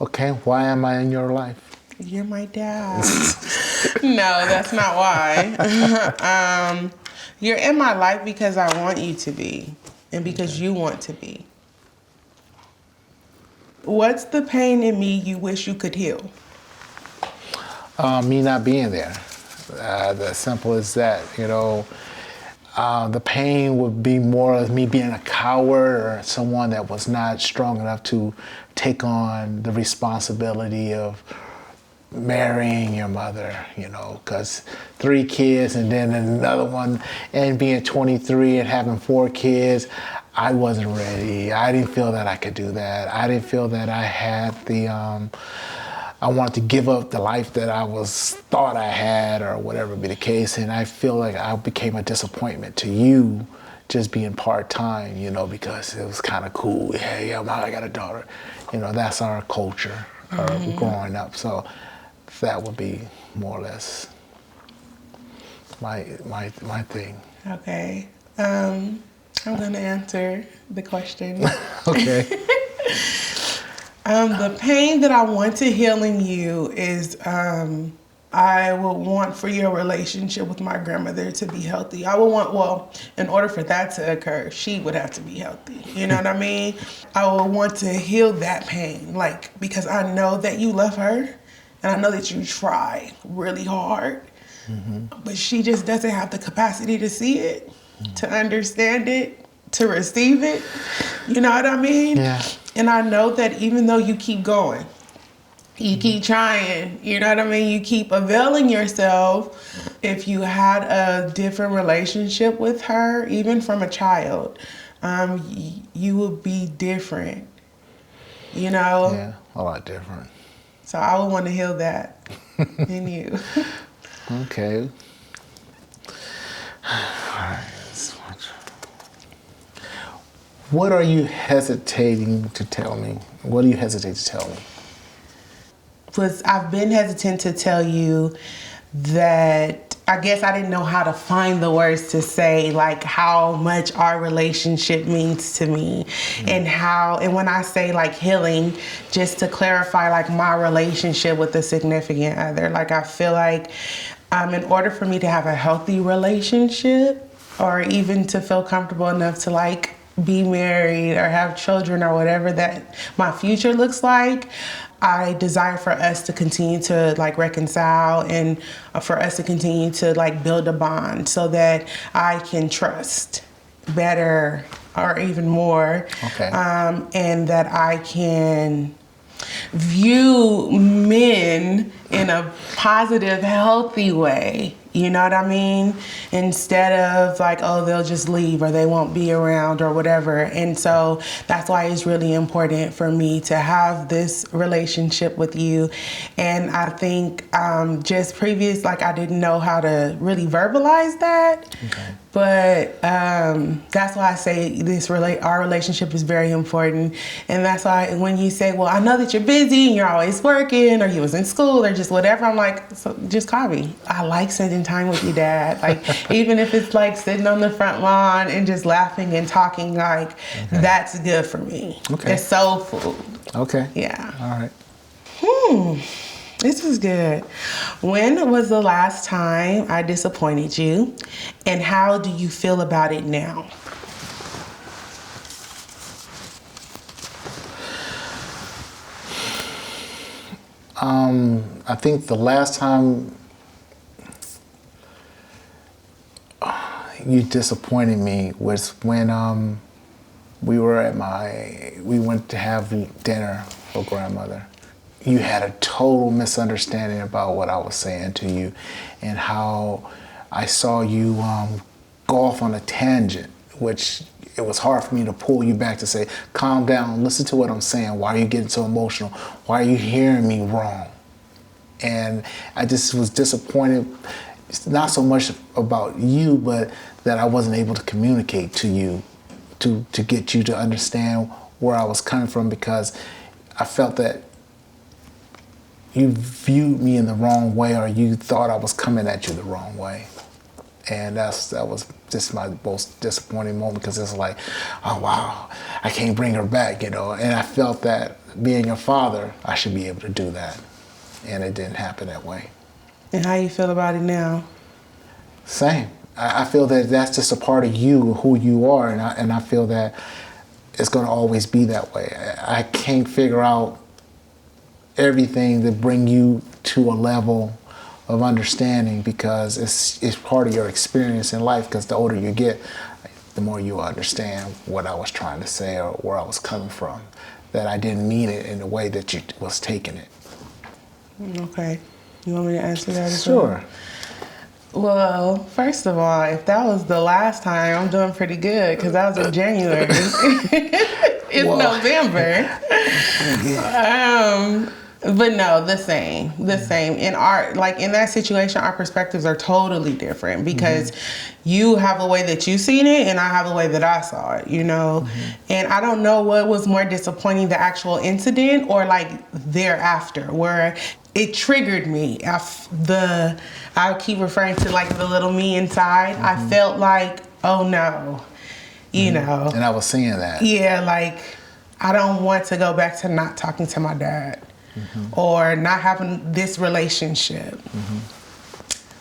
Okay, why am I in your life? You're my dad. No, that's not why. You're in my life because I want you to be, and because you want to be. What's the pain in me you wish you could heal? Me not being there. As simple as that, you know. The pain would be more of me being a coward or someone that was not strong enough to take on the responsibility of marrying your mother, you know, because 3 kids and then another one, and being 23 and having 4 kids, I wasn't ready. I didn't feel that I could do that. I didn't feel that I had the, I wanted to give up the life that I thought I had or whatever be the case. And I feel like I became a disappointment to you just being part-time, you know, because it was kind of cool. Hey, I got a daughter. You know, that's our culture growing up. So that would be more or less my thing. Okay. I'm gonna answer the question. Okay. The pain that I want to heal in you is I would want for your relationship with my grandmother to be healthy. I would want, well, in order for that to occur, she would have to be healthy. You know what I mean? I would want to heal that pain, like, because I know that you love her and I know that you try really hard, but she just doesn't have the capacity to see it, to understand it, to receive it. You know what I mean? Yeah. And I know that even though you keep going, you keep trying, you know what I mean? You keep availing yourself. If you had a different relationship with her, even from a child, you would be different, you know? Yeah, a lot different. So I would want to heal that in you. Okay. All right. What are you hesitating to tell me? What do you hesitate to tell me? I've been hesitant to tell you that I guess I didn't know how to find the words to say like how much our relationship means to me, and when I say like healing, just to clarify like my relationship with a significant other, like I feel like in order for me to have a healthy relationship or even to feel comfortable enough to like be married or have children or whatever that my future looks like, I desire for us to continue to like reconcile and for us to continue to like build a bond so that I can trust better or even more. Okay. And that I can view men in a positive, healthy way. You know what I mean? Instead of like, oh, they'll just leave or they won't be around or whatever. And so that's why it's really important for me to have this relationship with you. And I think just previous, like I didn't know how to really verbalize that. Okay. But that's why I say our relationship is very important. And that's why when you say, well, I know that you're busy and you're always working or you was in school or just whatever, I'm like, so just call me. I like spending time with you, Dad. Like, even if it's like sitting on the front lawn and just laughing and talking, like, that's good for me. Okay. It's soul food. Okay. Yeah. All right. This is good. When was the last time I disappointed you, and how do you feel about it now? I think the last time you disappointed me was when we went to have dinner for grandmother. You had a total misunderstanding about what I was saying to you and how I saw you go off on a tangent, which it was hard for me to pull you back to say, calm down, listen to what I'm saying. Why are you getting so emotional? Why are you hearing me wrong? And I just was disappointed, not so much about you, but that I wasn't able to communicate to you to get you to understand where I was coming from, because I felt that you viewed me in the wrong way, or you thought I was coming at you the wrong way. And that was just my most disappointing moment, because it's like, oh wow, I can't bring her back, you know. And I felt that being your father, I should be able to do that. And it didn't happen that way. And how you feel about it now? Same. I feel that that's just a part of you, who you are, and I feel that it's going to always be that way. I can't figure out everything to bring you to a level of understanding, because it's part of your experience in life, because the older you get, the more you understand what I was trying to say or where I was coming from, that I didn't mean it in the way that you was taking it. Okay. You want me to answer that as Sure. Well, first of all, if that was the last time, I'm doing pretty good, because that was in January. It's November. But no, the same. In in that situation, our perspectives are totally different, because you have a way that you seen it and I have a way that I saw it, you know? And I don't know what was more disappointing, the actual incident or like thereafter, where it triggered me. I keep referring to like the little me inside. I felt like, oh no, you know. And I was seeing that. Yeah, like I don't want to go back to not talking to my dad. Or not having this relationship.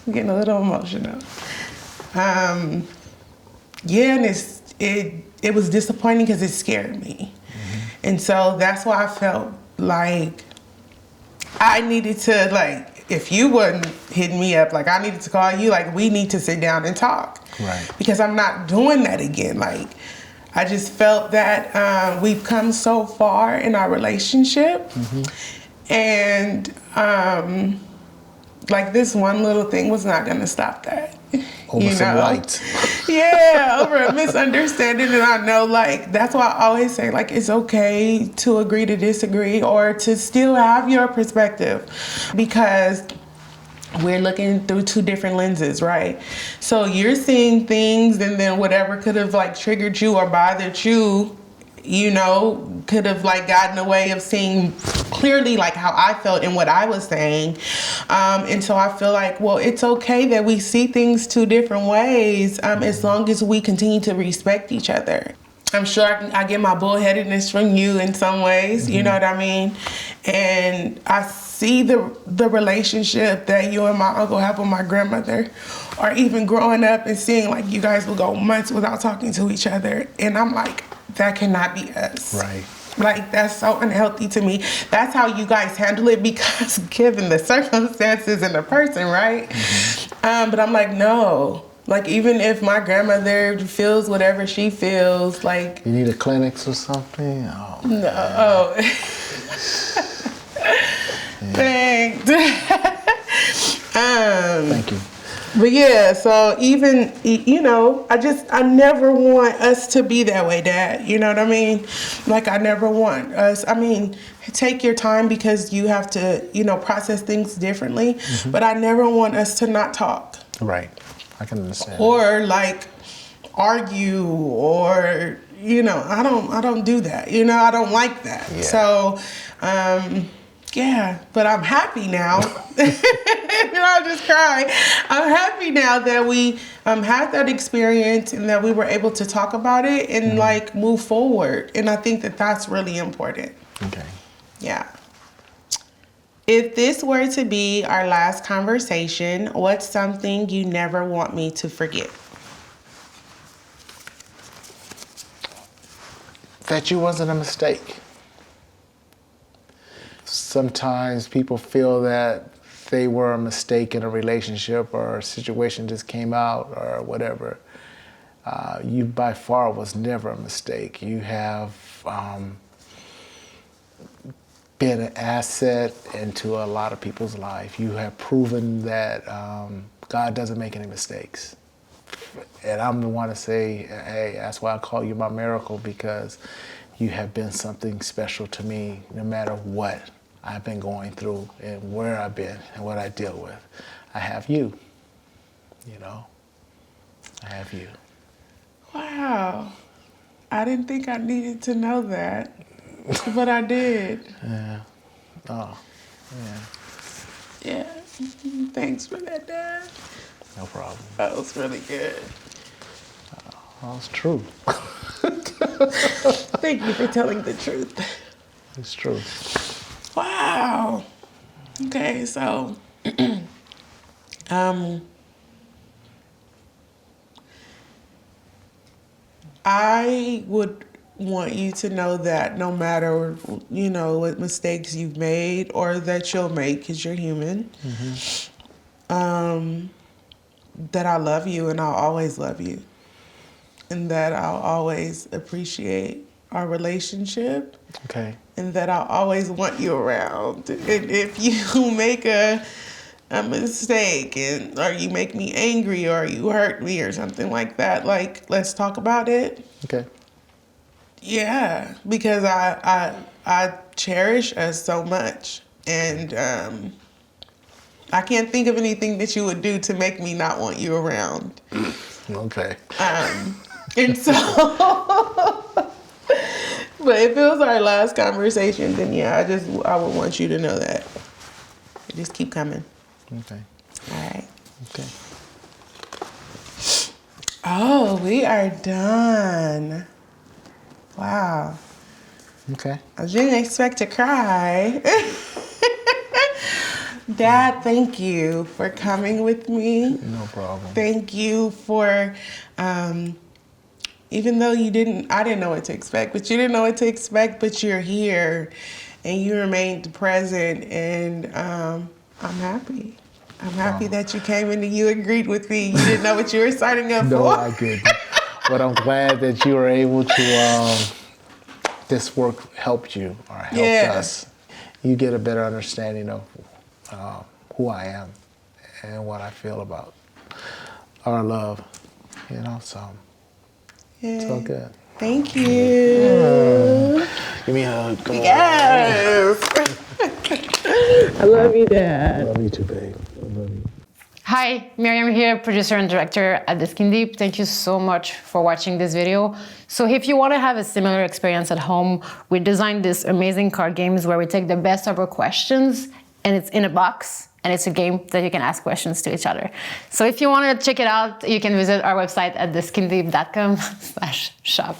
I'm getting a little emotional. Yeah, and it was disappointing because it scared me. And so that's why I felt like I needed to, like, if you wasn't hitting me up, like I needed to call you, like we need to sit down and talk. Right. Because I'm not doing that again. Like, I just felt that we've come so far in our relationship. And like this one little thing was not gonna stop that. Over some light. Yeah, over a misunderstanding. And I know, like, that's why I always say, like, it's okay to agree to disagree or to still have your perspective, because we're looking through two different lenses, right? So you're seeing things, and then whatever could have like triggered you or bothered you, you know, could have like gotten a way of seeing clearly like how I felt and what I was saying. And so I feel like, well, it's okay that we see things two different ways, as long as we continue to respect each other. I'm sure I get my bullheadedness from you in some ways, you know what I mean? And I see the relationship that you and my uncle have with my grandmother, or even growing up and seeing like you guys will go months without talking to each other. And I'm like, that cannot be us. Right. Like, that's so unhealthy to me. That's how you guys handle it, because given the circumstances and the person, right? But I'm like, no. Like, even if my grandmother feels whatever she feels, like... You need a Kleenex or something? Oh, no. Oh. Thanks. Thank you. But yeah, so even, you know, I never want us to be that way, Dad. You know what I mean? Like, I never want us, I mean, take your time, because you have to, you know, process things differently. But I never want us to not talk. Right. I can understand. Or like argue, or, you know, I don't do that. You know, I don't like that. Yeah. So, yeah, but I'm happy now. And I'll just cry. I'm happy now that we had that experience and that we were able to talk about it and like move forward. And I think that that's really important. Okay. Yeah. If this were to be our last conversation, what's something you never want me to forget? That you wasn't a mistake. Sometimes people feel that they were a mistake in a relationship, or a situation just came out, or whatever. You by far was never a mistake. You have been an asset into a lot of people's life. You have proven that God doesn't make any mistakes. And I'm the one to say, hey, that's why I call you my miracle, because you have been something special to me no matter what I've been going through and where I've been and what I deal with. I have you, you know. I have you. Wow. I didn't think I needed to know that, but I did. Yeah. Oh, yeah. Yeah. Thanks for that, Dad. No problem. That was really good. Well, it's true. Thank you for telling the truth. It's true. Wow. Okay, so I would want you to know that no matter, you know, what mistakes you've made or that you'll make, because you're human, that I love you and I'll always love you. And that I'll always appreciate our relationship. Okay. And that I'll always want you around. And if you make a mistake or you make me angry or you hurt me or something like that, like, let's talk about it. Okay. Yeah, because I cherish us so much, and I can't think of anything that you would do to make me not want you around. Okay. And so, but if it was our last conversation, then yeah, I would want you to know that. Just keep coming. Okay. All right. Okay. Oh, we are done. Wow. Okay. I didn't expect to cry. Dad, thank you for coming with me. No problem. Thank you for, even though I didn't know what to expect, but you didn't know what to expect, but you're here and you remained present, and I'm happy. I'm happy that you came in and you agreed with me. You didn't know what you were signing up for. No, I didn't. But I'm glad that you were able to, this work helped you or helped us. You get a better understanding of who I am and what I feel about our love, you know, so it's all good. Thank you. Give me a hug. Come on. Yes. I love you, Dad. I love you too, babe. I love you. Hi, Mériem here, producer and director at The Skin Deep. Thank you so much for watching this video. So if you want to have a similar experience at home, we designed these amazing card games where we take the best of our questions and it's in a box and it's a game that you can ask questions to each other. So if you want to check it out, you can visit our website at theskindeep.com/shop.